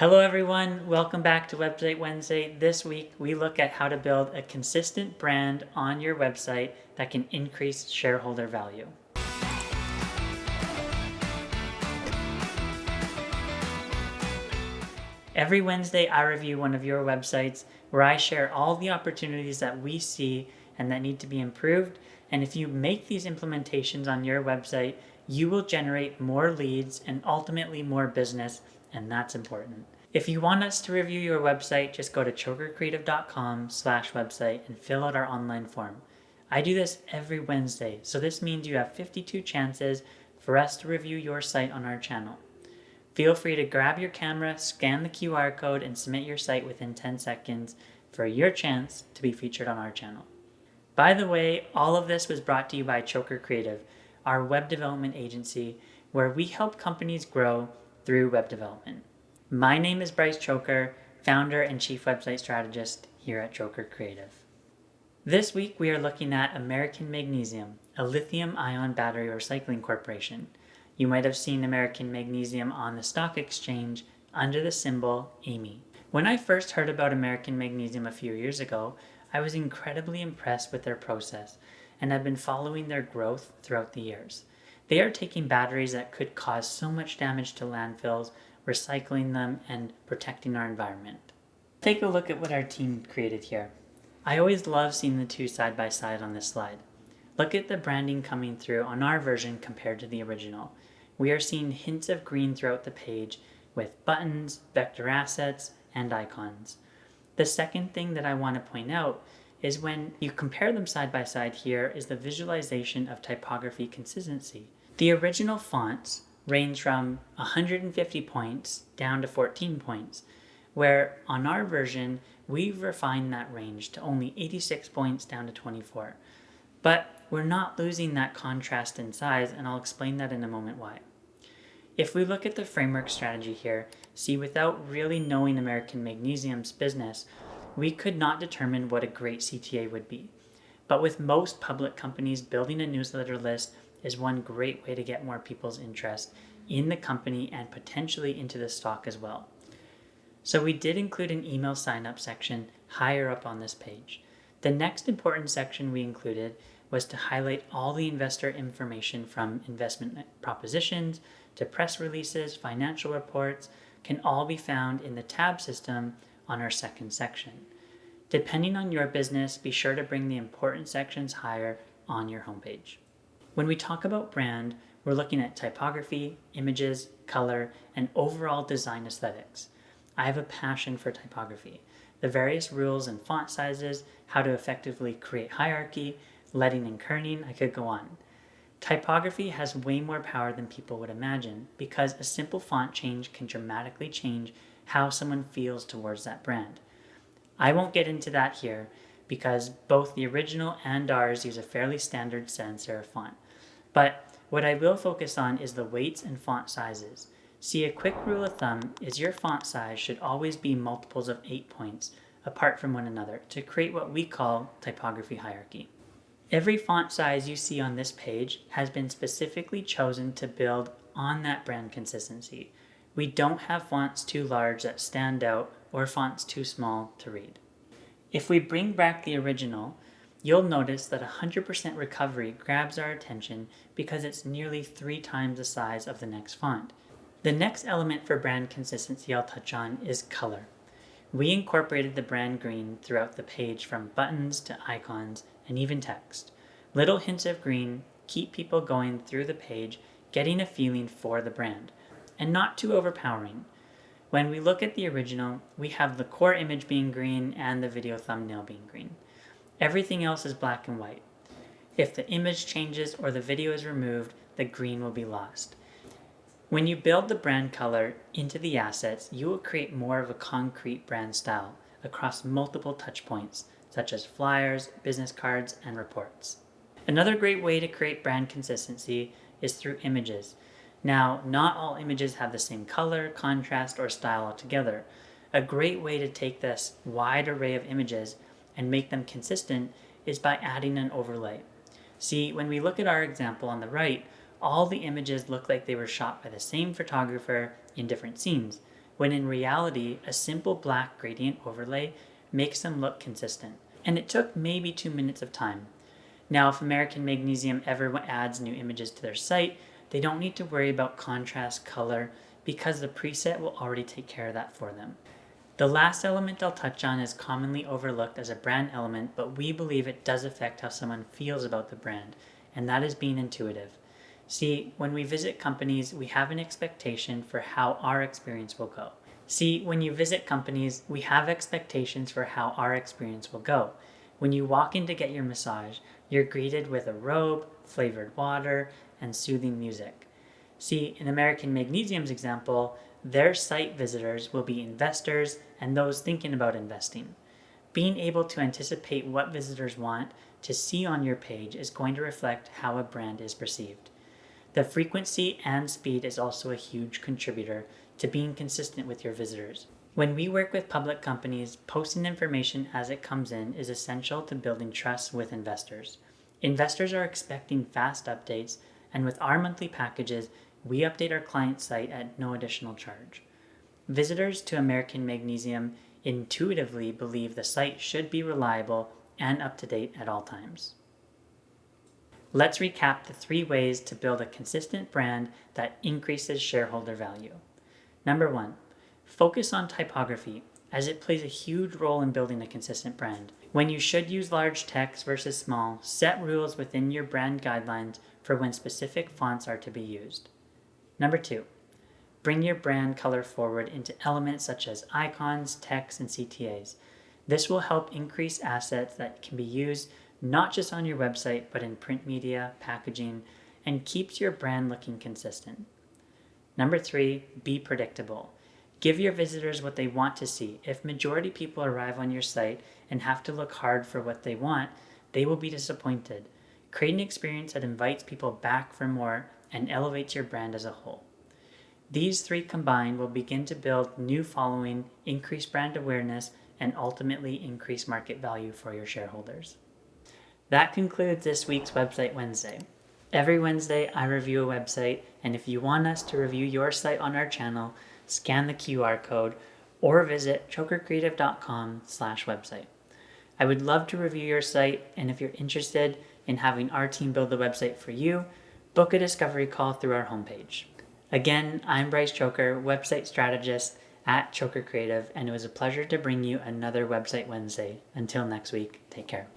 Hello everyone, welcome back to Website Wednesday. This week we look at how to build a consistent brand on your website that can increase shareholder value. Every Wednesday I review one of your websites where I share all the opportunities that we see and that need to be improved. And if you make these implementations on your website, you will generate more leads and ultimately more business, and that's important. If you want us to review your website, just go to chokercreative.com/website and fill out our online form. I do this every Wednesday, so this means you have 52 chances for us to review your site on our channel. Feel free to grab your camera, scan the QR code, and submit your site within 10 seconds for your chance to be featured on our channel. By the way, all of this was brought to you by Choker Creative, our web development agency, where we help companies grow through web development. My name is Bryce Choker, founder and chief website strategist here at Choker Creative. This week we are looking at American Magnesium, a lithium-ion battery recycling corporation. You might have seen American Magnesium on the stock exchange under the symbol AMY. When I first heard about American Magnesium a few years ago, I was incredibly impressed with their process, and I've been following their growth throughout the years. They are taking batteries that could cause so much damage to landfills, recycling them, and protecting our environment. Take a look at what our team created here. I always love seeing the two side by side on this slide. Look at the branding coming through on our version compared to the original. We are seeing hints of green throughout the page with buttons, vector assets, and icons. The second thing that I want to point out is when you compare them side by side here is the visualization of typography consistency. The original fonts range from 150 points down to 14 points, where on our version, we've refined that range to only 86 points down to 24. But we're not losing that contrast in size, and I'll explain that in a moment why. If we look at the framework strategy here, see, without really knowing American Magnesium's business, we could not determine what a great CTA would be. But with most public companies, building a newsletter list is one great way to get more people's interest in the company and potentially into the stock as well. So we did include an email sign-up section higher up on this page. The next important section we included was to highlight all the investor information, from investment propositions to press releases, financial reports, can all be found in the tab system on our second section. Depending on your business, be sure to bring the important sections higher on your homepage. When we talk about brand, we're looking at typography, images, color, and overall design aesthetics. I have a passion for typography, the various rules and font sizes, how to effectively create hierarchy, leading and kerning, I could go on. Typography has way more power than people would imagine because a simple font change can dramatically change how someone feels towards that brand. I won't get into that here because both the original and ours use a fairly standard sans serif font. But what I will focus on is the weights and font sizes. See, a quick rule of thumb is your font size should always be multiples of 8 points apart from one another to create what we call typography hierarchy. Every font size you see on this page has been specifically chosen to build on that brand consistency. We don't have fonts too large that stand out or fonts too small to read. If we bring back the original, you'll notice that 100% recovery grabs our attention because it's nearly 3 times the size of the next font. The next element for brand consistency I'll touch on is color. We incorporated the brand green throughout the page, from buttons to icons and even text. Little hints of green keep people going through the page, getting a feeling for the brand, and not too overpowering. When we look at the original, we have the core image being green and the video thumbnail being green. Everything else is black and white. If the image changes or the video is removed, the green will be lost. When you build the brand color into the assets, you will create more of a concrete brand style across multiple touch points, such as flyers, business cards, and reports. Another great way to create brand consistency is through images. Now, not all images have the same color, contrast, or style altogether. A great way to take this wide array of images and make them consistent is by adding an overlay. See, when we look at our example on the right, all the images look like they were shot by the same photographer in different scenes, when in reality, a simple black gradient overlay makes them look consistent. And it took maybe 2 minutes of time. Now, if American Magnesium ever adds new images to their site, they don't need to worry about contrast, color, because the preset will already take care of that for them. The last element I'll touch on is commonly overlooked as a brand element, but we believe it does affect how someone feels about the brand, and that is being intuitive. See, when we visit companies, we have an expectation for how our experience will go. When you visit companies, we have expectations for how our experience will go. When you walk in to get your massage, you're greeted with a robe, flavored water, and soothing music. In American Magnesium's example, their site visitors will be investors and those thinking about investing. Being able to anticipate what visitors want to see on your page is going to reflect how a brand is perceived. The frequency and speed is also a huge contributor to being consistent with your visitors. When we work with public companies, posting information as it comes in is essential to building trust with investors. Investors are expecting fast updates, and with our monthly packages, we update our client site at no additional charge. Visitors to American Magnesium intuitively believe the site should be reliable and up to date at all times. Let's recap the 3 ways to build a consistent brand that increases shareholder value. Number 1, focus on typography, as it plays a huge role in building a consistent brand. When you should use large text versus small, set rules within your brand guidelines for when specific fonts are to be used. Number 2, bring your brand color forward into elements such as icons, text, and CTAs. This will help increase assets that can be used not just on your website, but in print media, packaging, and keeps your brand looking consistent. Number 3, be predictable. Give your visitors what they want to see. If majority people arrive on your site and have to look hard for what they want, they will be disappointed. Create an experience that invites people back for more and elevates your brand as a whole. These 3 combined will begin to build new following, increase brand awareness, and ultimately increase market value for your shareholders. That concludes this week's Website Wednesday. Every Wednesday, I review a website, and if you want us to review your site on our channel, scan the QR code or visit chokercreative.com/website. I would love to review your site, and if you're interested in having our team build the website for you, book a discovery call through our homepage. Again, I'm Bryce Choker, website strategist at Choker Creative, and it was a pleasure to bring you another Website Wednesday. Until next week, take care.